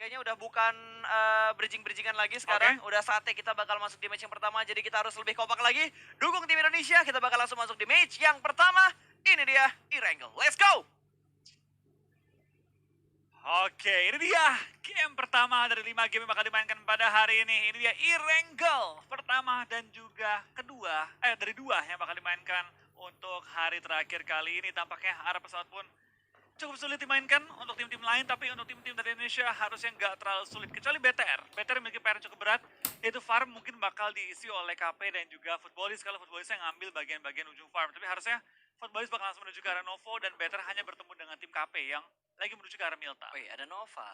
kayaknya udah bukan bridging-bridgingan lagi sekarang. Udah saatnya kita bakal masuk di match yang pertama. Jadi kita harus lebih kompak lagi. Dukung tim Indonesia. Kita bakal langsung masuk di match yang pertama. Ini dia Irangel. Let's go! Oke, ini dia game pertama dari 5 game yang bakal dimainkan pada hari ini. Ini dia Irangel pertama dan juga kedua, dari dua yang bakal dimainkan untuk hari terakhir kali ini. Tampaknya arah pesawat pun cukup sulit dimainkan untuk tim-tim lain, tapi untuk tim-tim dari Indonesia harusnya nggak terlalu sulit. Kecuali BTR. BTR memiliki PR yang cukup berat, yaitu farm mungkin bakal diisi oleh KP dan juga Footballis. Kalau Footballis yang ngambil bagian-bagian ujung farm, tapi harusnya Footballis bakal langsung menuju ke arah Novo dan BTR hanya bertemu dengan tim KP yang lagi menuju ke arah Milta. Wih, ada Nova.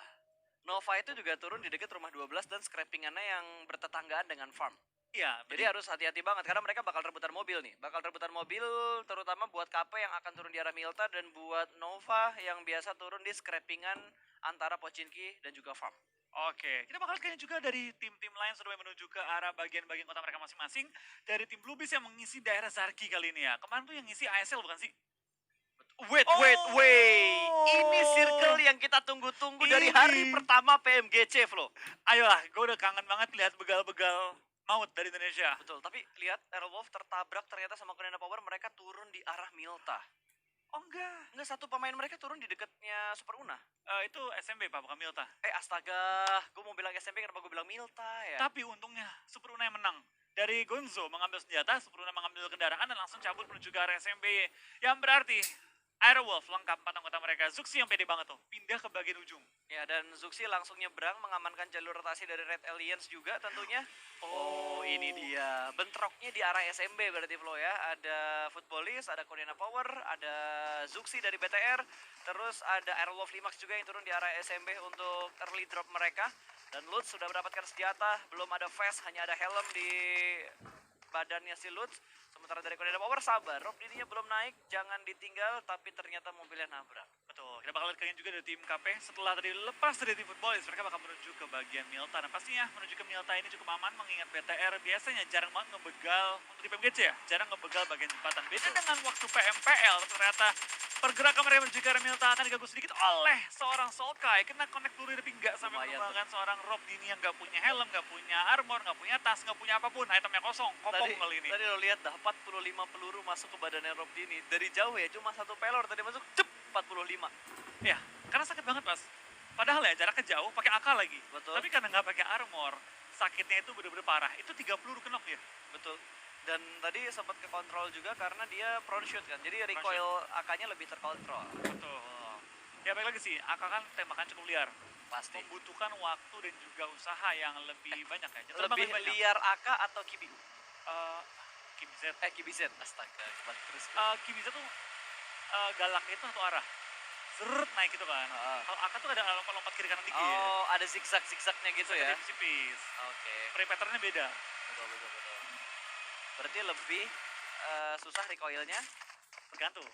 Nova itu juga turun di dekat rumah 12 dan scrappingannya yang bertetanggaan dengan farm. Iya, Jadi harus hati-hati banget karena mereka bakal rebutan mobil nih. Bakal rebutan mobil terutama buat KP yang akan turun di arah Milta dan buat Nova yang biasa turun di scrappingan antara Pochinki dan juga farm. Oke, kita bakal kayaknya juga dari tim-tim lain sudah menuju ke arah bagian-bagian kota mereka masing-masing. Dari tim Bluebees yang mengisi daerah Zarki kali ini ya. Kemarin tuh yang ngisi ASL bukan sih? Wait. Ini circle yang kita tunggu-tunggu dari hari pertama PMGC, Flo. Ayolah, gue udah kangen banget lihat begal-begal maut dari Indonesia. Betul, tapi lihat Aerowolf tertabrak ternyata sama Konena Power, mereka turun di arah Milta. Oh enggak, Satu pemain mereka turun di dekatnya Super Una. itu SMB Pak, bukan Milta. Astaga, gue mau bilang SMP kenapa gue bilang Milta ya? Tapi untungnya Super Una yang menang. Dari Gonzo mengambil senjata, Super Una mengambil kendaraan dan langsung cabut menuju ke arah SMB. Yang berarti Aerowolf lengkap 4 anggota mereka. Zuxi yang pede banget tuh, pindah ke bagian ujung. Ya, dan Zuxi langsung nyebrang mengamankan jalur rotasi dari Red Aliens juga tentunya. Oh, ini dia. Bentroknya di arah SMB berarti, Flo ya. Ada Footballis, ada Konena Power, ada Zuxi dari BTR, terus ada Aerowolf Limax juga yang turun di arah SMB untuk early drop mereka. Dan Lutz sudah mendapatkan senjata, belum ada vest, hanya ada helm di badannya si Lutz. Sementara dari Konena Power sabar, Rob dirinya belum naik, jangan ditinggal, tapi ternyata mobilnya nabrak. Betul, kita bakal lihat kalian juga dari tim KP setelah tadi lepas dari tim Footballis, mereka bakal menuju ke bagian Milta. Dan pastinya menuju ke Milta ini cukup aman mengingat BTR biasanya jarang banget ngebegal untuk di PMGC ya, jarang ngebegal bagian jembatan. Beda dengan waktu PMPL, ternyata pergerakan mereka menuju ke arah Milta akan diganggu sedikit oleh seorang Solkai. Kena connect peluru tapi nggak sampai menumbangkan seorang Rob Dini yang nggak punya helm, nggak punya armor, nggak punya tas, nggak punya apapun. Itemnya kosong, kopong kali ini. Tadi lo lihat dah, 45 peluru masuk ke badannya Rob Dini. Dari jauh ya, cuma satu pelor tadi masuk, cep, 45. Ya, karena sakit banget Mas. Padahal ya jaraknya jauh, pakai AK lagi. Betul. Tapi karena nggak pakai armor, sakitnya itu bener-bener parah. Itu 3 peluru kenok ya. Betul. Dan tadi sempat ke kontrol juga karena dia prone shoot kan. Jadi recoil AK-nya lebih terkontrol. Betul. Ya baik lagi sih, AK kan tembakan cukup liar. Pasti. Membutuhkan waktu dan juga usaha yang lebih banyak ya. Lebih liar AK atau KBU? KBZ. KBZ. Astaga, terus. KBZ tuh galak itu satu arah. Zeret naik gitu kan. Kalau AK tuh ada lompat-lompat kiri kanan dikit. Oh, ada zigzag-zigzagnya gitu ya. Tipis-tipis. Oke. Frame patternnya beda. Betul. Berarti lebih susah recoilnya? Tergantung.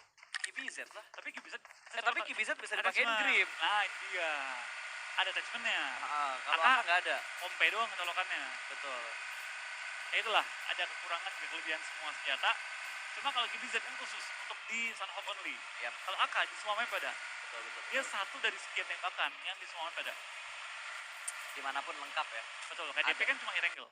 KBZ lah. Tapi KBZ bisa dipakein grip. Nah, itu dia. Ada attachment-nya. Kalau AK nggak ada. Pompe doang ketolokannya. Betul. Ya itulah, ada kekurangan dan kelebihan semua senjata. Cuma kalau KBZ kan khusus untuk di Sunhawk only. Yap. Kalau AK di semua map ada. Betul. Dia satu dari sekian tembakan yang di semua map ada. Dimanapun lengkap ya. Betul, kayak DP kan cuma Irangel.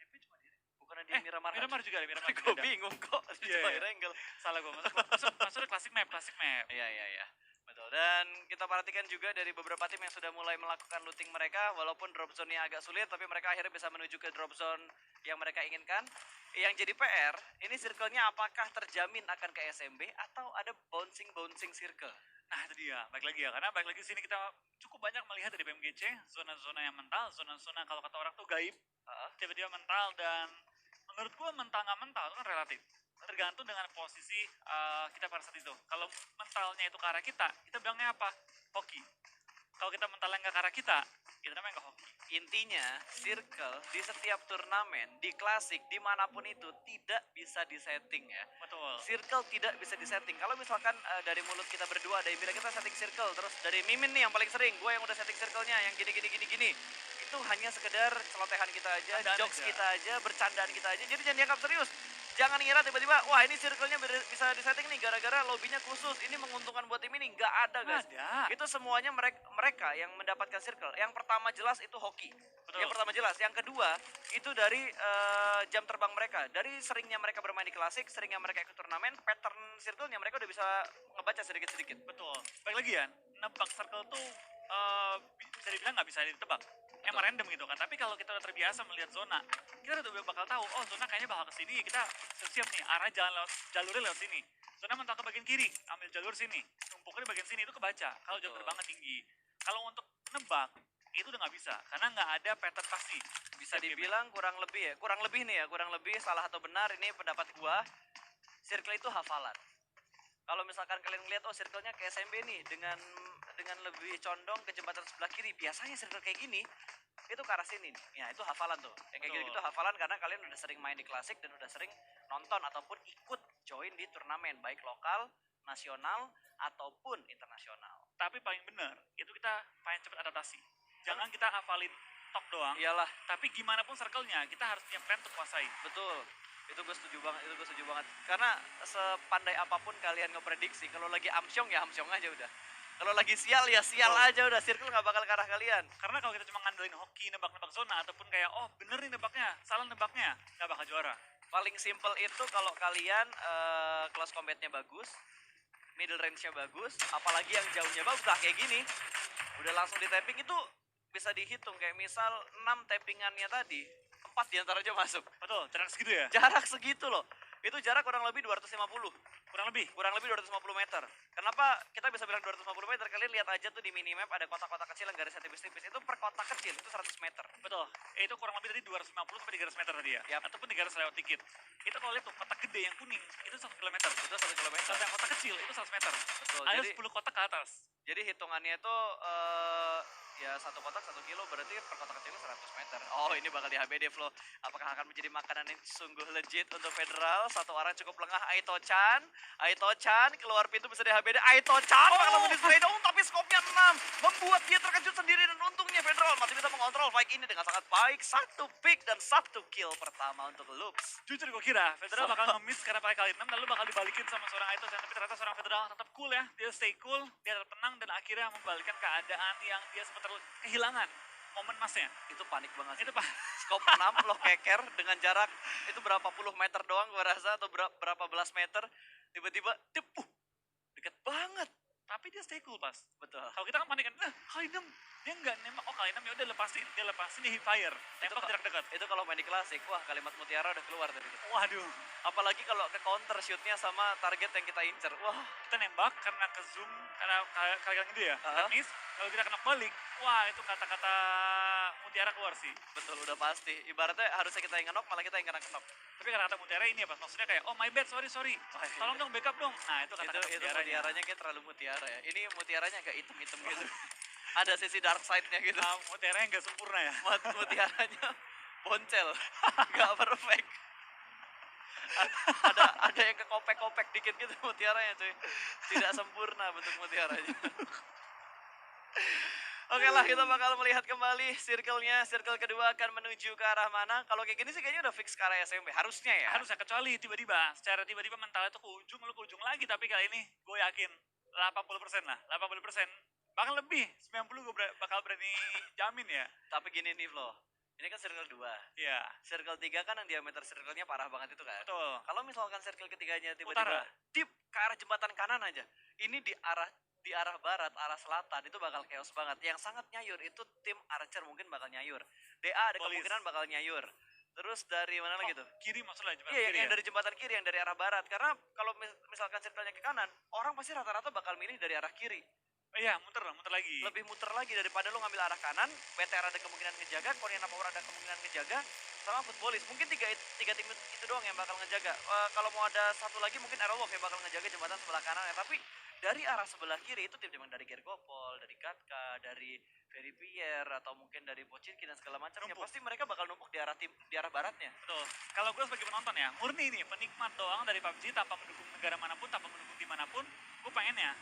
DP cuma di bukan di Miramar. Miramar juga ada, Miramar juga Gue ada. bingung kok, cuma Irangel. Salah gue, maksudnya klasik map. Iya. Betul. Dan kita perhatikan juga dari beberapa tim yang sudah mulai melakukan looting mereka, walaupun drop zone-nya agak sulit, tapi mereka akhirnya bisa menuju ke drop zone yang mereka inginkan. Yang jadi PR, ini circle-nya apakah terjamin akan ke SMB atau ada bouncing circle? Nah itu dia, baik lagi ya, karena baik lagi sini kita cukup banyak melihat dari PMGC, zona-zona yang mental, zona-zona kalau kata orang tuh gaib, tiba-tiba mental, dan menurut gua mental nggak mental itu kan relatif. Tergantung dengan posisi kita pada saat itu. Kalau mentalnya itu ke arah kita bilangnya apa? Hoki. Kalau kita mentalnya nggak ke arah kita namanya nggak hoki. Intinya, circle di setiap turnamen, di klasik, dimanapun itu tidak bisa disetting ya. Betul. Circle tidak bisa disetting. Kalau misalkan dari mulut kita berdua ada yang bilang kita setting circle, terus dari Mimin nih yang paling sering, gue yang udah setting circle-nya, yang gini. Itu hanya sekedar celotehan kita aja, jokes kita aja, bercandaan kita aja, jadi jangan dianggap serius. Jangan ngira tiba-tiba, wah ini circle-nya bisa disetting nih gara-gara lobbynya khusus. Ini menguntungkan buat tim ini. Nggak ada guys. Ada. Itu semuanya mereka yang mendapatkan circle. Yang pertama jelas itu hoki. Betul. Yang pertama jelas. Yang kedua itu dari jam terbang mereka. Dari seringnya mereka bermain di klasik, seringnya mereka ikut turnamen, pattern circle-nya mereka udah bisa ngebaca sedikit-sedikit. Betul. Baik lagi ya, nebak circle tuh bisa dibilang nggak bisa ditebak. Emang random gitu kan, tapi kalau kita udah terbiasa melihat zona, kita udah bakal tahu, oh zona kayaknya bakal kesini, kita siap nih, arah jalurnya lewat sini. Zona mentok ke bagian kiri, ambil jalur sini, numpuknya di bagian sini, itu kebaca, kalau jam terbangnya tinggi. Kalau untuk nebak, itu udah nggak bisa, karena nggak ada pattern pasti. Bisa dibilang kurang lebih salah atau benar ini pendapat gua, circle itu hafalan. Kalau misalkan kalian ngeliat, oh circle-nya kayak SMB nih, dengan lebih condong ke jembatan sebelah kiri, biasanya circle kayak gini, itu ke arah sini nih. Ya itu hafalan tuh. Yang kayak gitu hafalan karena kalian udah sering main di klasik dan udah sering nonton ataupun ikut join di turnamen, baik lokal, nasional, ataupun internasional. Tapi paling benar, itu kita paling cepat adaptasi. Jangan kita hafalin tok doang. Iyalah. Tapi gimana pun circle-nya, kita harus punya plan untuk kuasai. Betul. Itu gue setuju banget. Karena sepandai apapun kalian ngeprediksi, kalau lagi amsyong ya amsyong aja udah. Kalau lagi sial ya sial aja udah, circle nggak bakal ke arah kalian. Karena kalau kita cuma ngandelin hoki, nebak-nebak zona, ataupun kayak, oh bener nih nebaknya, salah nebaknya, nggak bakal juara. Paling simple itu kalau kalian close combat-nya bagus, middle range-nya bagus, apalagi yang jauhnya bagus, kayak gini, udah langsung di tapping itu bisa dihitung. Kayak misal 6 tappingannya tadi, 4 diantaranya masuk. Betul, jarak segitu ya? Jarak segitu loh. Itu jarak kurang lebih 250. Kurang lebih 250 meter. Kenapa kita bisa bilang 250 meter? Kalian lihat aja tuh di minimap ada kotak-kotak kecil yang garisnya tipis-tipis. Itu per kotak kecil itu 100 meter. Betul. Itu kurang lebih tadi 250 sampai 300 meter tadi ya. Yap. Ataupun 300 lewat dikit. Itu kalau lihat tuh kotak gede yang kuning itu 1 kilometer. Itu 1 kilometer. Kalau yang kotak kecil itu 100 meter. Betul. Ada Jadi 10 kotak ke atas. Jadi hitungannya itu ya satu kotak 1 kilo, berarti per kotak kecil 100 meter. Oh ini bakal di HBD Flo. Apakah akan menjadi makanan yang sungguh legit untuk Federal? Satu orang cukup lengah, Aito-chan keluar pintu bisa di HBD. Aito-chan bakal menjadi spray dong, tapi skopnya 6 membuat dia terkejut sendiri, dan untungnya Federal masih bisa mengontrol fight ini dengan sangat baik. 1 pick dan 1 kill pertama untuk Lux. Jujur gue kira Federal bakal nge-miss karena pakai kali 6 lalu bakal dibalikin sama seorang Aito-chan, tapi ternyata seorang Federal tetap cool ya. Dia stay cool, dia tetap tenang dan akhirnya membalikkan keadaan yang dia sempat kehilangan momen emasnya. Itu panik banget sih. Itu Skop 6 loh keker dengan jarak itu berapa puluh meter doang gua rasa, atau berapa belas meter, tiba-tiba deket banget. tapi dia stay cool pas. Betul. Kalau kita kan panik kan, kali 6 dia nggak nembak, oh kali 6 ya udah lepasin dia hip fire, tembak jarak dekat. Itu kalau main di klasik, wah kalimat mutiara udah keluar tadi. Waduh, Apalagi kalau ke counter shootnya sama target yang kita incer. Wah, kita nembak karena ke zoom, karena kalian gitu ya, kita miss, kalau kita kena balik, wah itu kata-kata mutiara keluar sih. betul, udah pasti. Ibaratnya harusnya kita yang ngenok, malah kita yang kena kenok. Tapi kata-kata mutiara ini apa? Maksudnya kayak, oh my bad, sorry. Tolong dong backup dong. Nah itu kata-kata Itu mutiaranya. mutiaranya kayak terlalu mutiara ya. Ini mutiaranya agak hitam-hitam gitu. Ada sisi dark side-nya gitu. Mutiaranya nggak sempurna ya. Mutiaranya boncel, nggak perfect. ada yang kekopek-kopek dikit gitu mutiaranya cuy. Tidak sempurna bentuk mutiaranya. Oke lah, kita bakal melihat kembali circle-nya. Circle kedua akan menuju ke arah mana? Kalau kayak gini sih kayaknya udah fix ke arah SMB. Harusnya ya. Harusnya, kecuali tiba-tiba, secara tiba-tiba mentalnya tuh ke ujung, lalu ke ujung lagi. Tapi kali ini gue yakin 80% lah, 80%. Bahkan lebih, 90 gue bakal berani jamin ya. Tapi gini nih Flo, ini kan circle 2. Iya. Circle 3 kan yang diameter circle-nya parah banget itu kan. Betul. Kalau misalkan circle ketiganya tiba-tiba Utara. deep ke arah jembatan kanan aja. Ini di arah barat, arah selatan itu bakal chaos banget. Yang sangat nyayur itu tim Archer mungkin bakal nyayur. DA ada Polis. kemungkinan bakal nyayur. Terus dari mana lagi tuh? Kiri maksudnya jembatan Iya, kiri yang ya? dari jembatan kiri, yang dari arah barat. Karena kalau misalkan circle-nya ke kanan, orang pasti rata-rata bakal milih dari arah kiri. Iya, muter lagi. Lebih muter lagi daripada lo ngambil arah kanan. BTR ada kemungkinan ngejaga, Korean Power ada kemungkinan ngejaga, sama Footballis. Mungkin tiga tim itu doang yang bakal ngejaga. Kalau mau ada satu lagi mungkin Aerowolf yang bakal ngejaga jembatan sebelah kanan ya. Tapi dari arah sebelah kiri itu tim-tim yang dari Gergopol, dari Katka, dari Ferry Pierre, atau mungkin dari Pochinki dan segala macamnya. Pasti mereka bakal numpuk di arah baratnya. Betul. Kalau gue sebagai penonton ya, murni nih, penikmat doang dari PUBG tanpa mendukung negara manapun, tanpa mendukung tim manapun, gue pengennya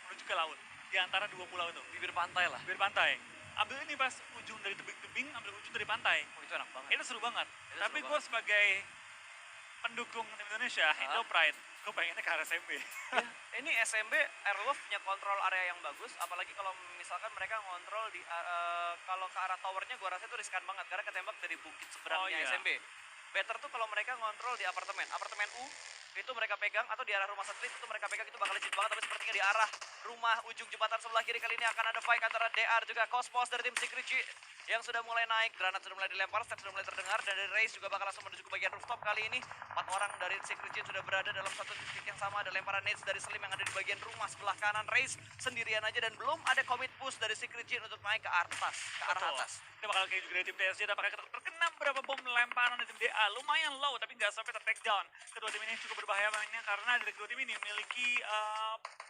menuju ke laut. Di antara dua pulau itu. Bibir pantai lah. Bibir pantai. Ambil ini pas ujung dari tebing-tebing, ambil ujung dari pantai. Oh itu enak banget. Itu seru banget. Itu tapi seru gue sebagai pendukung tim Indonesia, Indo Pride, gue pengennya ke RSMB. Ya, ini SMB Airwolf punya kontrol area yang bagus, apalagi kalau misalkan mereka ngontrol di kalau ke arah towernya gua rasa itu riskan banget karena ketembak dari bukit seberangnya iya. SMB. Better tuh kalau mereka ngontrol di apartemen U itu mereka pegang atau di arah rumah satelit itu mereka pegang itu bakal legit banget, tapi sepertinya di arah rumah ujung jembatan sebelah kiri kali ini akan ada fight antara DR juga Cosmos dari tim Secret G yang sudah mulai naik, granat sudah mulai dilempar, step sudah mulai terdengar, dan dari Race juga bakal langsung menuju ke bagian rooftop kali ini. 4 orang dari Secret G sudah berada dalam satu titik yang sama, ada lemparan nades dari Slim yang ada di bagian rumah sebelah kanan. Race sendirian aja dan belum ada commit push dari Secret G untuk naik ke atas, ke arah atas. Ini bakal kayak juga dari tim TSJ, apakah terkena beberapa bom lemparan dari tim DA, lumayan low tapi nggak sampai ter-take down. Kedua tim ini cukup berbahaya mainnya karena dari kedua tim ini memiliki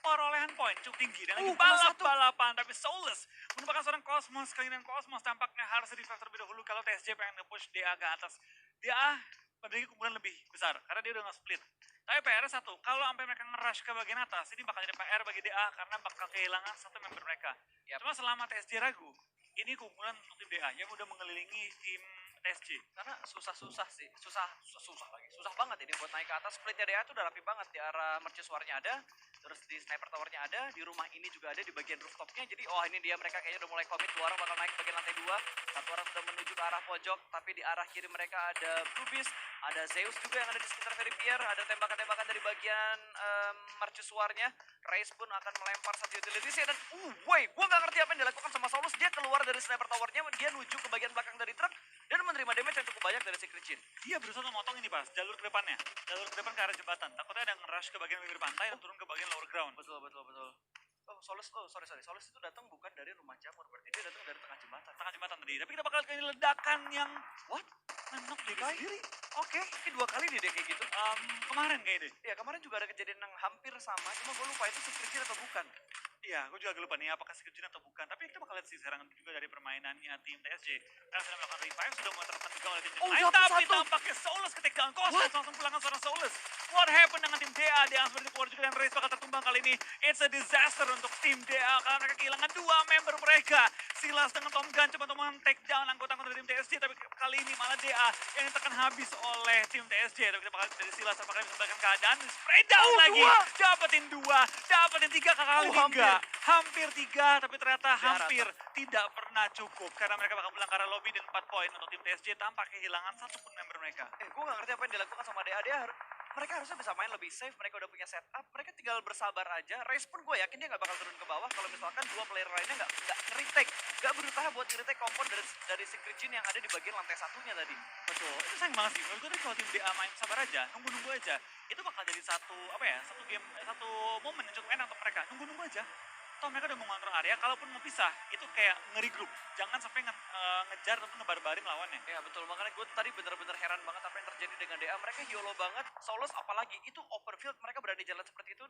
perolehan poin cukup tinggi dan lagi balap-balapan, tapi Soulless merupakan seorang Cosmos kali ini, dan Cosmos tampaknya harus di terlebih dahulu kalau TSJ pengen nge-push DA ke atas. DA memiliki keunggulan lebih besar karena dia udah nge-split. Tapi PR satu, kalau sampai mereka nge-rush ke bagian atas, ini bakal jadi PR bagi DA karena bakal kehilangan satu member mereka. Cuma selama TSJ ragu, ini keunggulan untuk tim DA yang udah mengelilingi tim TSJ. Karena susah sih, susah banget ini buat naik ke atas. Splitnya DA tuh udah rapi banget, di arah mercusuarnya ada, terus di sniper towernya ada, di rumah ini juga ada, di bagian rooftopnya. Jadi ini dia mereka kayaknya udah mulai komit, 2 orang bakal naik ke bagian lantai 2, 1 orang sudah menuju ke arah pojok, tapi di arah kiri mereka ada Blue Beast, ada Zeus juga yang ada di sekitar Verifier, ada tembakan-tembakan dari bagian mercusuarnya. Race pun akan melempar satu utility dan gue gak ngerti apa yang dilakukan sama Solus. Dia keluar dari sniper towernya, dia menuju ke bagian belakang dari truk dan menerima damage yang cukup banyak dari Secret Chin. Dia berusaha untuk motong ini pas, jalur ke depannya, jalur ke depan ke arah jembatan. Takutnya ada nge-rush ke bagian bibir pantai dan turun ke bagian lower ground. Betul. Solus itu datang bukan dari rumah jamur, berarti dia datang dari tengah jembatan. Tengah jembatan tadi, tapi kita bakal kali ledakan yang menok diri sendiri. Oke, ini 2 kali nih deh kayak gitu. Kemarin kayaknya deh. Iya, kemarin juga ada kejadian yang hampir sama, cuma gue lupa itu Secret Chin atau bukan. Iya, gue juga agak lupa nih apakah Secret Chin atau bukan. Tapi kita bakal lihat sih sekarang juga dari permainannya tim TSJ. Karena sudah melakukan revive, sudah mau tertekan juga oleh tim lain. Tapi tampaknya Soulless ketika Cosmos langsung pulangkan seorang Soulless. What happened dengan tim DA? Dia seperti keluar juga dan Race bakal tertumbang kali ini. It's a disaster untuk tim DA karena mereka kehilangan 2 member mereka. Silas dengan Tom Gun coba untuk take down anggota-anggota dari tim TSJ, tapi kali ini malah DA yang ditekan habis oleh tim TSJ. Tapi kita bakal dari Silas apakah bisa membalikkan keadaan, spray down lagi. Dapetin 2, dapetin 3 kali enggak. Hampir 3, tapi ternyata hampir tidak pernah cukup karena mereka bakal pulang ke arah lobby dan 4 poin untuk tim TSJ tanpa kehilangan satu pun member mereka. Gue gak ngerti apa yang dilakukan sama DA. Mereka harusnya bisa main lebih safe, mereka udah punya setup, mereka tinggal bersabar aja. Race pun gue yakin dia gak bakal turun ke bawah kalau misalkan 2 player lainnya gak nge-retake, gak berusaha buat nge-retake kompon dari Secret Chin yang ada di bagian lantai satunya tadi. Betul, itu sayang banget sih. Menurut gue kalau tim DA main sabar aja, nunggu-nunggu aja, itu bakal jadi satu game, satu momen yang cukup enak untuk mereka. Nunggu-nunggu aja. Toh mereka udah mengontrol area, kalaupun mau pisah, itu kayak ngeri-group. Jangan sampai ngejar atau ngebar-barin lawannya. Ya betul, makanya gue tadi bener-bener heran banget apa yang terjadi dengan DA. Mereka YOLO banget, Solus apalagi, itu open field, mereka berani jalan seperti itu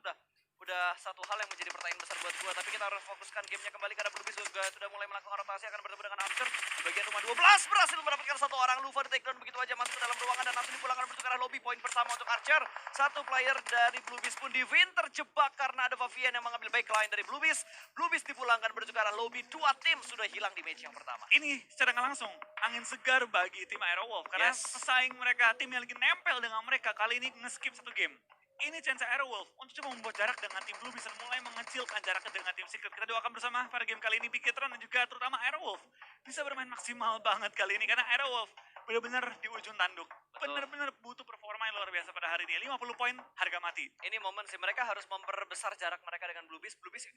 udah satu hal yang menjadi pertanyaan besar buat gue. Tapi kita harus fokuskan gamenya kembali karena Blue Beast juga sudah mulai melakukan rotasi, akan bertemu dengan Archer. Di bagian rumah 12 berhasil mendapatkan 1 orang. Luva di takedown begitu aja masuk ke dalam ruangan dan langsung dipulangkan menuju ke arah lobby. Poin pertama untuk Archer. 1 player dari Blue Beast pun di win, terjebak karena ada Favian yang mengambil backline dari Blue Beast. Blue Beast dipulangkan menuju ke arah lobby. 2 tim sudah hilang di match yang pertama. Ini secara nggak langsung angin segar bagi tim Aerowolf karena pesaing mereka, tim yang lagi nempel dengan mereka kali ini nge-skip 1 game. Ini chance Aerowolf untuk coba membuat jarak dengan tim Blue Beast dan mulai mengecilkan jaraknya dengan tim Secret. Kita doakan bersama pada game kali ini Bigitron dan juga terutama Aerowolf bisa bermain maksimal banget kali ini karena Aerowolf benar-benar di ujung tanduk. Benar-benar butuh performa yang luar biasa pada hari ini. 50 poin harga mati. Ini momen sih, mereka harus memperbesar jarak mereka dengan Blue Beast. Blue Beast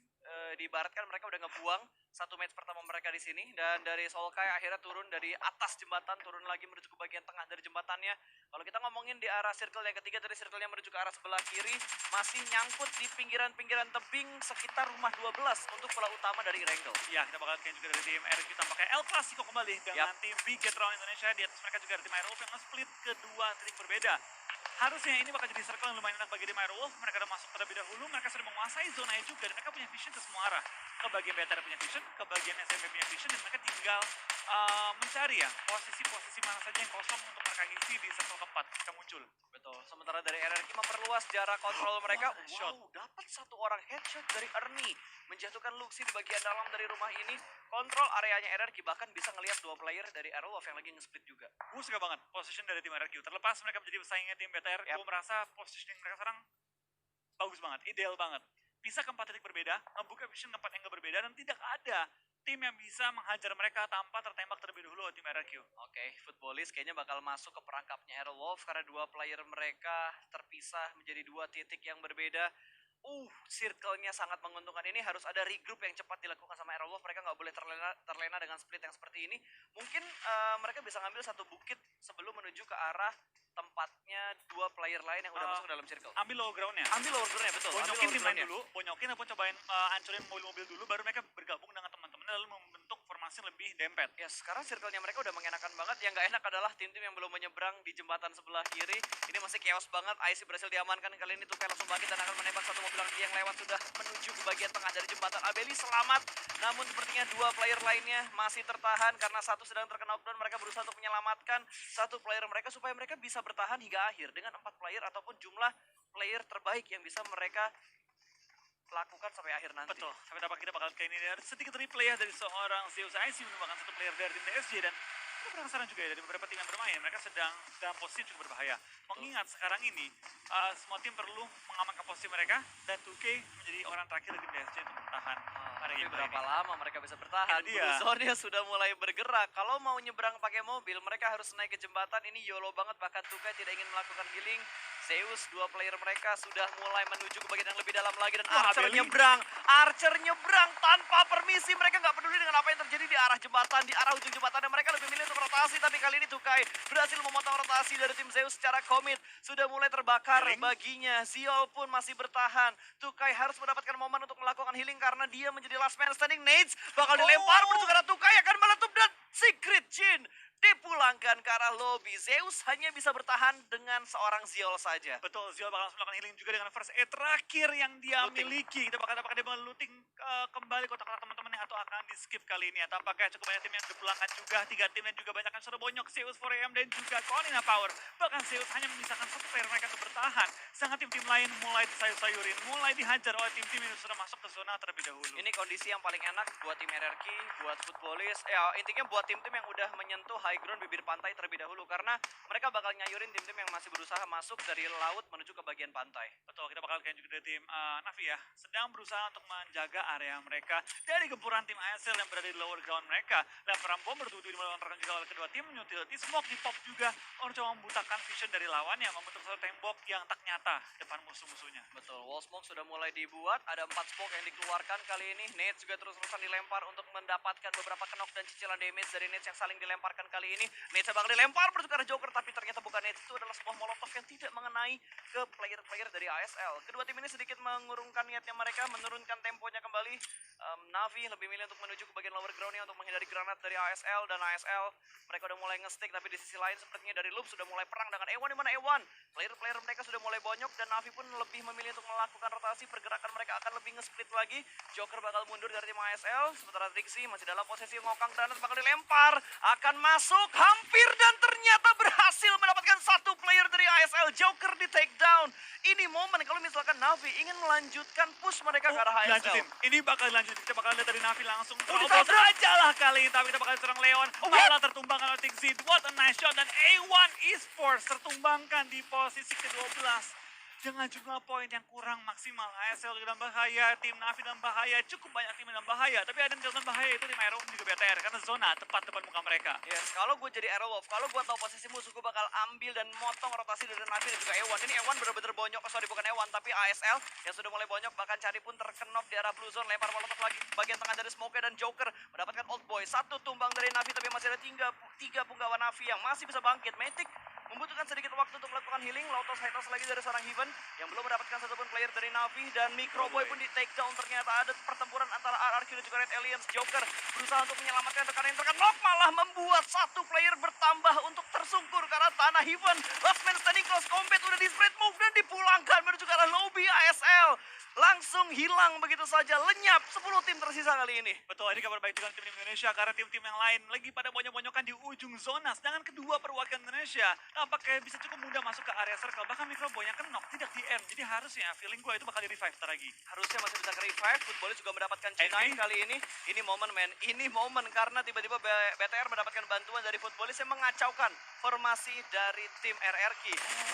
diibaratkan mereka udah ngebuang 1 match pertama mereka di sini, dan dari Solkai akhirnya turun dari atas jembatan, turun lagi menuju ke bagian tengah dari jembatannya. Kalau kita ngomongin di arah circle yang ketiga, dari circle yang menuju ke arah sebelah kiri masih nyangkut di pinggiran-pinggiran tebing sekitar rumah 12 untuk bola utama dari Irengel. Ya, kita bakal lihat juga dari tim RFQ tampaknya El Clasico kembali dengan tim Bigitron Indonesia. Di atas mereka juga ada tim Aerowolf yang nge-split ke 2 titik berbeda. Harusnya ini bakal jadi circle yang lumayan enak bagi tim Aerowolf. Mereka udah masuk terlebih dahulu, mereka sudah menguasai zonanya juga, dan mereka punya vision ke semua arah. Ke bagian BTR punya vision, ke bagian SMB punya vision, dan mereka tinggal mencari ya posisi-posisi mana saja yang kosong untuk mereka isi di circle keempat jika muncul. Betul. Sementara dari RRQ memperluas jarak kontrol mereka. Dapat 1 orang headshot dari Ernie, menjatuhkan Luxi di bagian dalam dari rumah ini. kontrol areanya RRQ, bahkan bisa ngelihat 2 player dari Aerolov yang lagi nge-split juga. Gue suka banget position dari tim RRQ. Terlepas mereka menjadi pesaingnya tim BTR, gue merasa positioning mereka sekarang bagus banget, ideal banget. Bisa ke 4 titik berbeda, ngebuka vision ke 4 angle berbeda, dan tidak ada tim yang bisa menghajar mereka tanpa tertembak terlebih dahulu oleh tim RRQ. Oke, Footballist kayaknya bakal masuk ke perangkapnya Aerolov karena 2 player mereka terpisah menjadi 2 titik yang berbeda. Circle-nya sangat menguntungkan. Ini harus ada regroup yang cepat dilakukan sama Aerolov. Mereka nggak boleh terlena dengan split yang seperti ini. Mungkin mereka bisa ngambil satu bukit sebelum menuju ke arah tempatnya 2 player lain yang udah masuk ke dalam circle. Ambil low ground-nya. Ambil lower ground-nya, betul. Bonyokin tim lain dulu, bonyokin apa cobain hancurin mobil-mobil dulu, baru mereka bergabung dengan teman-teman lalu membentuk formasi lebih dempet. Ya, sekarang circle-nya mereka udah mengenakan banget. Yang nggak enak adalah tim-tim yang belum menyeberang di jembatan sebelah kiri. Ini masih chaos banget. IC berhasil diamankan. Kali ini Tukai langsung bangkit dan akan menembak satu mobil lagi yang lewat sudah menuju ke bagian tengah dari jembatan. Abeli selamat, namun sepertinya 2 player lainnya masih tertahan karena satu sedang terkena knockdown. Mereka berusaha untuk menyelamatkan satu player mereka supaya mereka bisa bertahan hingga akhir dengan 4 player ataupun jumlah player terbaik yang bisa mereka lakukan sampai akhir nanti. Betul, sampai dapat kita bakal kayak ini ada sedikit replay ya dari seorang Zeus IC menumbangkan satu player dari tim TSG, dan kita penasaran juga ya dari beberapa tim yang bermain, mereka sedang dalam posisi cukup berbahaya. Mengingat sekarang ini semua tim perlu mengamankan posisi mereka, dan 2K menjadi orang terakhir dari tim TSG untuk bertahan. Tapi berapa lama mereka bisa bertahan? Itu dia. Zone-nya sudah mulai bergerak. Kalau mau nyebrang pakai mobil, mereka harus naik ke jembatan. Ini YOLO banget, bahkan Tukai tidak ingin melakukan healing. Zeus, 2 player mereka sudah mulai menuju ke bagian yang lebih dalam lagi, dan Archer nyebrang. Archer nyebrang tanpa permisi. Mereka nggak peduli dengan apa yang terjadi di arah jembatan, di arah ujung jembatan. Dan mereka lebih milih untuk rotasi, tapi kali ini Tukai berhasil memotong rotasi dari tim Zeus secara komit. Sudah mulai terbakar baginya. Ziol pun masih bertahan. Tukai harus mendapatkan momen untuk melakukan healing karena dia menjadi last man standing. Nades bakal dilempar menuju ke arah Tukai, akan meletup dan Secret Jin dipulangkan ke arah lobby. Zeus hanya bisa bertahan dengan seorang Ziol saja. Betul, Ziol bakal melakukan healing juga dengan first aid terakhir yang dia miliki. Kita bakal dapatkan dia looting kembali kotak-kotak teman-temannya atau akan di skip kali ini. Tampaknya cukup banyak tim yang dipulangkan juga. 3 tim yang juga banyak yang sudah bonyok. Zeus 4AM dan juga Konina Power. Bahkan Zeus hanya menyisakan satu player mereka untuk bertahan. Sangat tim-tim lain mulai disayur-sayurin, mulai dihajar oleh tim-tim yang sudah masuk ke zona terlebih dahulu. Ini kondisi yang paling enak buat tim RRQ, buat Footballist. Ya, intinya buat tim-tim yang udah menyentuh high ground bibir pantai terlebih dahulu, karena mereka bakal nyayurin tim-tim yang masih berusaha masuk dari laut menuju ke bagian pantai. Betul, kita bakal lihat juga dari tim Navi ya, sedang berusaha untuk menjaga area mereka dari gempuran tim ASL yang berada di lower ground mereka. Lemparan bom berdua-dua dilontarkan juga oleh kedua tim, utility smoke di pop juga untuk coba membutakan vision dari lawan yang membentuk satu tembok yang tak nyata depan musuh-musuhnya. Betul, wall smoke sudah mulai dibuat, ada 4 smoke yang dikeluarkan kali ini. Nades juga terus-terusan dilempar untuk mendapatkan beberapa knock dan cicilan damage dari Nades yang saling dilemparkan kali ini. Nades bakal dilempar menuju ke arah Joker, tapi ternyata bukan Nades, itu adalah sebuah molotov yang tidak mengenai ke player-player dari ASL. Kedua tim ini sedikit mengurungkan niatnya mereka, menurunkan temponya kembali. Navi lebih milih untuk menuju ke bagian lower groundnya untuk menghindari granat dari ASL, dan ASL mereka udah mulai nge-stick, tapi di sisi lain sepertinya dari Loop sudah mulai perang dengan E1, di mana E1 player-player mereka sudah mulai bonyok, dan Navi pun lebih memilih untuk melakukan rotasi. Pergerakan mereka akan lebih nge-split lagi. Joker bakal mundur dari tim ASL, sementara Trixie masih dalam posisi ngokang granat, bakal dilempar, akan masuk hampir, dan ternyata berhasil mendapatkan satu player dari ASL. Joker di take down. Ini momen kalau misalkan Navi ingin melanjutkan push mereka ke arah ASL. Lanjutin. Ini bakal lanjut. Kita bakal lihat dari Navi langsung terobos aja lah kali ini. Tapi kita bakal serang Leon. Malah tertumbangkan oleh Tixi. What a nice shot. Dan A1 Esports tertumbangkan di posisi ke-12. Dengan jumlah poin yang kurang maksimal. ASL dalam bahaya, tim Navi dalam bahaya, cukup banyak tim dalam bahaya. Tapi ada yang dalam bahaya itu tim Aerolov juga BTR. Karena zona tepat depan muka mereka. Yes, kalau gue jadi Aerolov, kalau gue tahu posisi musuh, gue bakal ambil dan motong rotasi dari Navi dan juga E1. Ini E1 bener-bener bonyok, sorry bukan E1, tapi ASL yang sudah mulai bonyok. Bahkan Cari pun terkenop di arah blue zone, lempar molotov lagi bagian tengah dari Smoke, dan Joker mendapatkan old boy. Satu tumbang dari Navi, tapi masih ada tiga punggawa Navi yang masih bisa bangkit. Matic membutuhkan sedikit waktu untuk melakukan healing. Lotus Hightoss lagi dari seorang Heaven yang belum mendapatkan satupun player dari Navi, dan Microboy pun di take down. Ternyata ada pertempuran antara RRQ dan juga Red Aliens. Joker berusaha untuk menyelamatkan rekan yang terkenok, malah membuat satu player bertambah untuk tersungkur karena tanah Heaven. Last man standing close combat udah di spread move dan dipulangkan menuju ke arah lobby ASL. langsung hilang begitu saja, lenyap 10 tim tersisa kali ini. Betul, ini kabar baik juga untuk tim Indonesia karena tim-tim yang lain lagi pada bonyok-bonyokan di ujung zona. Sedangkan kedua perwakilan Indonesia nampaknya bisa cukup mudah masuk ke area circle. Bahkan Microbo yang knock tidak di end. Jadi harusnya feeling gue itu bakal di revive ntar lagi. Harusnya masih bisa ke-revive, Footballis juga mendapatkan G9 Ini? kali ini. Ini momen men, ini momen karena tiba-tiba BTR mendapatkan bantuan dari Footballis yang mengacaukan formasi dari tim RRQ.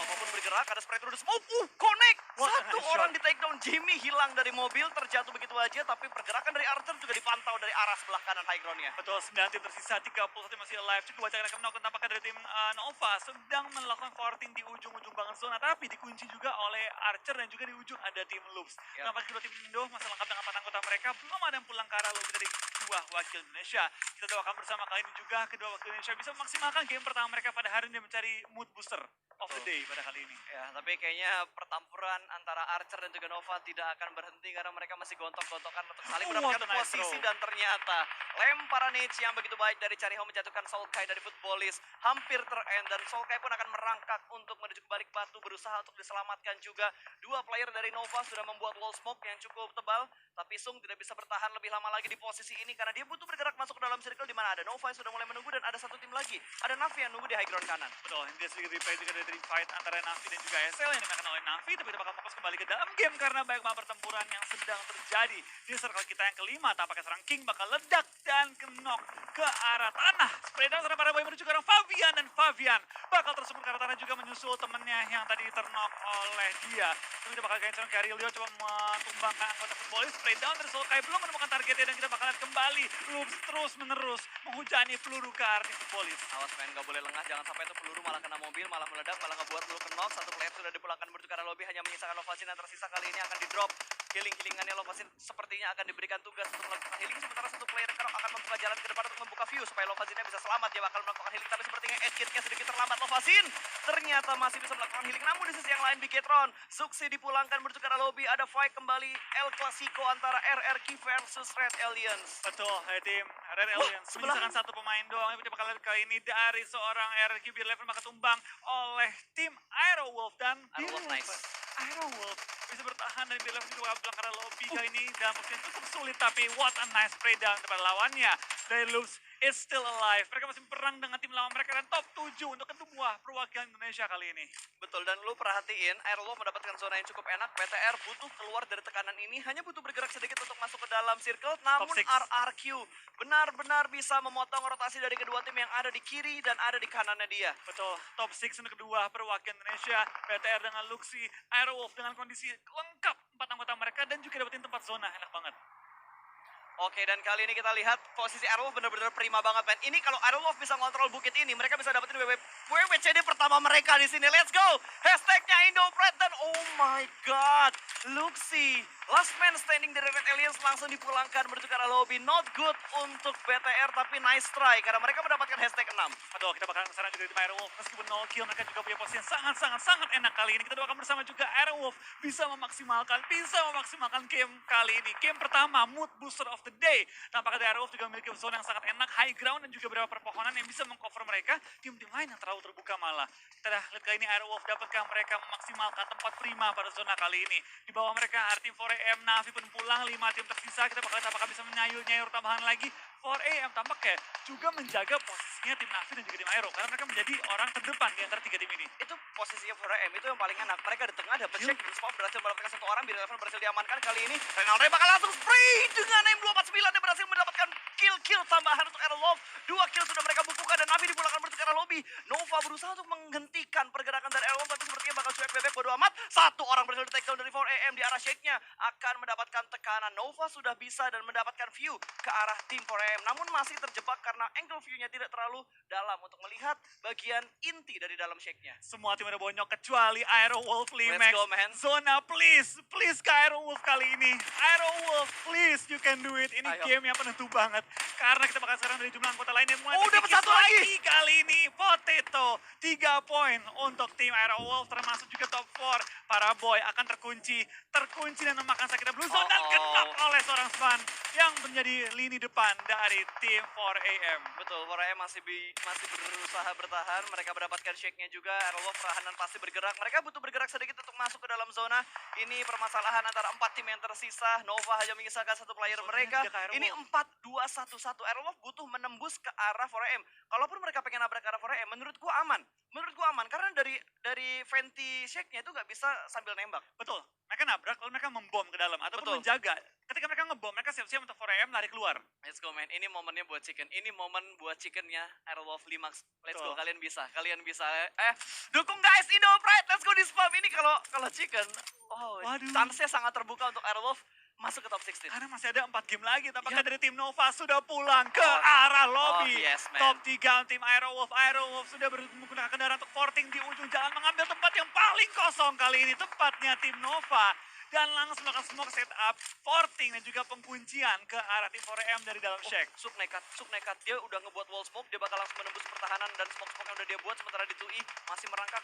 Nova pun bergerak, ada spray through the smoke, connect! What a Satu nice orang shot. di take down, Jimmy hilang dari mobil, terjatuh begitu aja, tapi pergerakan dari Arthur juga dipantau dari arah sebelah kanan high ground-nya. Betul, 9 tim tersisa, 31 masih alive. Cukup banyak yang knock tampaknya dari tim Nova sedang melakukan forting di ujung-ujung banget zona. Tapi dikunci juga oleh Archer dan juga di ujung ada tim Loops. Ya. Nampaknya kedua tim Indo masih lengkap dengan 4 anggota mereka. Belum ada yang pulang ke arah lobby dari dua wakil Indonesia. Kita doakan bersama kali ini juga kedua wakil Indonesia bisa memaksimalkan game pertama mereka pada hari ini dan mencari mood booster of the day pada kali ini. Ya, tapi kayaknya pertempuran antara Archer dan juga Nova tidak akan berhenti karena mereka masih gontok-gontokan untuk saling Oh, mendapatkan what a nice posisi throw. dan ternyata lemparan H yang begitu baik dari Chariho menjatuhkan Solkai dari Footballis hampir ter-end dan Solkai pun akan merangkak untuk menuju ke balik batu berusaha untuk diselamatkan juga. Dua player dari Nova sudah membuat wall smoke yang cukup tebal, tapi Sung tidak bisa bertahan lebih lama lagi di posisi ini karena dia butuh bergerak masuk ke dalam circle di mana ada Nova yang sudah mulai menunggu dan ada satu tim lagi. Ada Navi yang nunggu di high ground kanan. Betul, ini dia sedikit replay juga dari fight antara Navi dan juga SL yang dimakan oleh Navi, tapi kita bakal fokus kembali ke dalam game karena banyak banget pertempuran yang sedang terjadi di circle kita yang kelima. Tampaknya serang King bakal ledak dan knock ke arah tanah. Spray down serang para boy menuju ke arah Fabian dan Fabian bakal tersebut ke arah tanah juga menyusul temennya yang tadi terknock oleh dia. Tapi kita bakal gancang ke Arilio coba menumbangkan anggota Footballis. Spray down dari Solkai belum menemukan targetnya dan kita bakal lihat kembali Loops terus menerus menghujani peluru ke arah tim Footballis. Awas main, gak boleh lengah, jangan sampai itu peluru malah kena mobil, malah meledak, malah ngebuat lu knock. Satu player sudah dipulangkan menuju ke arah lobby, hanya menyisakan Lovasin yang tersisa kali ini akan di drop. Healing-healingannya Lovasin sepertinya akan diberikan tugas untuk melakukan healing, sementara satu player Kerok akan membuka jalan ke depan untuk membuka view supaya Lovasinnya bisa selamat. Dia bakal melakukan healing, tapi sepertinya edge kitnya sedikit terlambat. Lovasin ternyata masih bisa melakukan healing, namun di sisi yang lain Bigetron Suksi dipulangkan menuju ke arah lobby. Ada fight kembali El Clasico antara RRQ versus Red Alliance. Betul, tim Red Alliance sebelah. menyisakan satu pemain doang. Kita bakal lihat kali ini dari seorang RRQ Beer Level maka tumbang oleh tim Aero Wolf dan Aero Wolf, nice. Aero Wolf bisa bertahan dan Beer Level juga pulang ke arah lobby kali ini dalam posisi yang cukup sulit, tapi what a nice spray down kepada lawannya. Dari Loops is still alive. Mereka masih berperang dengan tim lawan mereka dan top 7 untuk kedua perwakilan Indonesia kali ini. Betul, dan lu perhatiin Airwolf mendapatkan zona yang cukup enak. PTR butuh keluar dari tekanan ini, hanya butuh bergerak sedikit untuk masuk ke dalam circle. Namun six. RRQ benar-benar bisa memotong rotasi dari kedua tim yang ada di kiri dan ada di kanannya dia. Betul, top 6 untuk kedua perwakilan Indonesia. PTR dengan Luxi, Aero Wolf dengan kondisi lengkap 4 anggota mereka dan juga dapetin tempat zona, enak banget. Oke, dan kali ini kita lihat posisi Airwolf benar-benar prima banget, man. Ini kalau Airwolf bisa ngontrol bukit ini, mereka bisa dapetin WWCD pertama mereka di sini. Let's go! Hashtagnya Indopret dan oh my god, Luxi, last man standing dari Red Alliance langsung dipulangkan menuju ke arah lobby. Not good untuk BTR, tapi nice try karena mereka mendapatkan hashtag 6. Aduh, kita bakal kesana juga di Aero Wolf. Meskipun 0 kill, mereka juga punya posisi yang sangat enak kali ini. Kita doakan bersama juga Aero Wolf bisa memaksimalkan game kali ini. Game pertama, mood booster of the day. Nampaknya Aero Wolf juga memiliki zona yang sangat enak, high ground dan juga beberapa perpohonan yang bisa mengcover mereka. Tim-tim lain yang terlalu terbuka malah. Kita lihat kali ini Aero Wolf dapatkah mereka memaksimalkan tempat prima pada zona kali ini. Di bawah mereka Artim 4AM, Navi pun pulang, 5 tim tersisa. Kita bakal lihat apakah bisa menyayur tambahan lagi. 4AM tampaknya juga menjaga posisinya tim Navi dan juga tim Aero karena mereka menjadi orang terdepan di antara 3 tim ini. Itu posisinya 4AM itu yang paling enak. Mereka di tengah dapat check, Spawn berhasil mendapatkan satu orang, Bill berhasil diamankan kali ini. Renaldo bakal langsung spray dengan M249 yang berhasil mendapatkan kill tambahan untuk Airwolf. 2 kill sudah mereka bukukan dan Navi dipulangkan menuju ke arah lobby. Nova berusaha untuk menghentikan pergerakan dari Airwolf, tapi sepertinya bakal cuek bebek bodo amat. Satu orang berhasil di take down dari 4AM di arah shake-nya akan mendapatkan tekanan. Nova sudah bisa dan mendapatkan view ke arah tim 4AM, namun masih terjebak karena angle view-nya tidak terlalu dalam untuk melihat bagian inti dari dalam shake-nya. Semua tim ada bonyok kecuali Aero Wolf Limex. Let's go, man. Zona please ke Aero Wolf kali ini. Aero Wolf please, you can do it. Ini Ayo. game yang penentu banget. Karena kita bakal sekarang dari jumlah anggota lain yang mulai dapat terkikis satu lagi kali ini. Potato 3 poin untuk tim Aero Wolf termasuk juga top 4. Para boy akan terkunci dan memakan sakitnya Blue Zone dan kena oleh seorang Svan yang menjadi lini depan dari tim 4AM. Betul, Korea masih berusaha bertahan. Mereka mendapatkan shake-nya juga. Aerowolf perlahan pasti bergerak. Mereka butuh bergerak sedikit untuk masuk ke dalam zona. Ini permasalahan antara 4 tim yang tersisa. Nova hanya mengisahkan satu player Zonanya mereka. tidak ke Aerowolf. Ini 4-2-1-1. Aerowolf butuh menembus ke arah 4AM. Kalaupun mereka pengen nabrak ke arah 4AM, menurut gua aman. Karena dari venti shake-nya itu nggak bisa sambil nembak. Betul, mereka nabrak lalu mereka membom ke dalam ataupun Betul. menjaga. Ketika mereka ngebom, mereka siap-siap untuk 4AM lari keluar. Let's go man, ini momennya buat Chicken. Ini momen buat Chickennya Aerowolf Limax. Let's go, Betul. kalian bisa. Dukung guys, Indo Pride, let's go di spam. Ini kalau Chicken, Waduh. chance-nya sangat terbuka untuk Aerowolf masuk ke top 16. Karena masih ada 4 game lagi, tampaknya Iya. dari tim Nova sudah pulang ke arah lobby. yes, man. Top 3 tim Aerowolf. Aerowolf sudah menggunakan kendaraan untuk porting di ujung jalan, mengambil tempat yang paling kosong kali ini, tempatnya tim Nova. Dan langsung melakukan smoke setup, porting dan juga pengkuncian ke arah tim 4AM dari dalam shack. Suk nekat. Dia udah ngebuat wall smoke, dia bakal langsung menembus pertahanan dan smoke-smoke yang udah dia buat. Sementara di Tui masih merangkak.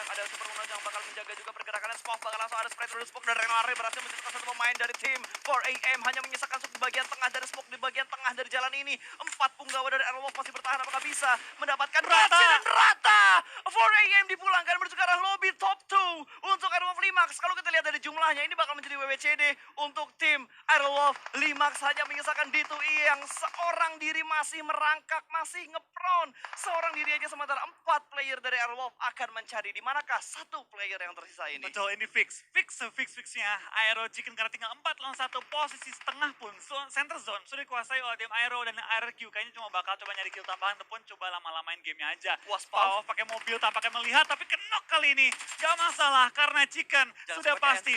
Ada Super Uno yang bakal menjaga juga pergerakannya. Smoke bakal langsung ada spray through smoke dan Renare berhasil mencetakkan satu pemain dari tim 4AM. Hanya menyisakan smoke di bagian tengah dari smoke di bagian tengah dari jalan ini. 4 punggawa dari Aerowolf masih bertahan, apakah bisa mendapatkan Rata. dan rata. 4AM dipulangkan menuju ke arah lobby top 2 untuk Aerowolf Limax. Kalau kita lihat dari jumlahnya, ini bakal menjadi WWCD untuk tim Aerowolf Limax. Hanya menyisakan D2E yang seorang diri masih merangkak, masih ngepron. Seorang diri aja, sementara 4 player dari Aerowolf akan mencari di manakah satu player yang tersisa ini. Betul, ini fixnya Aero Chicken karena tinggal 4 lawan 1, posisi setengah pun center zone sudah dikuasai oleh tim Aero dan ARQ. Kayaknya cuma bakal coba nyari kill tambahan ataupun coba lama-lamain gamenya aja. Wah, Pau pakai mobil tampaknya melihat tapi kenok kali ini. Gak masalah karena Chicken Jangan sudah sampai pasti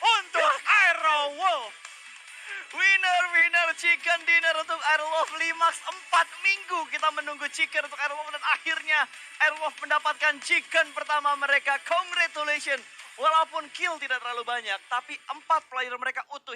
untuk Aerowolf. Winner chicken dinner untuk Aerowolf Limax. 4 minggu kita menunggu chicken untuk Aerowolf dan akhirnya Aerowolf mendapatkan chicken pertama mereka. Congratulations. Walaupun kill tidak terlalu banyak, tapi 4 player mereka utuh.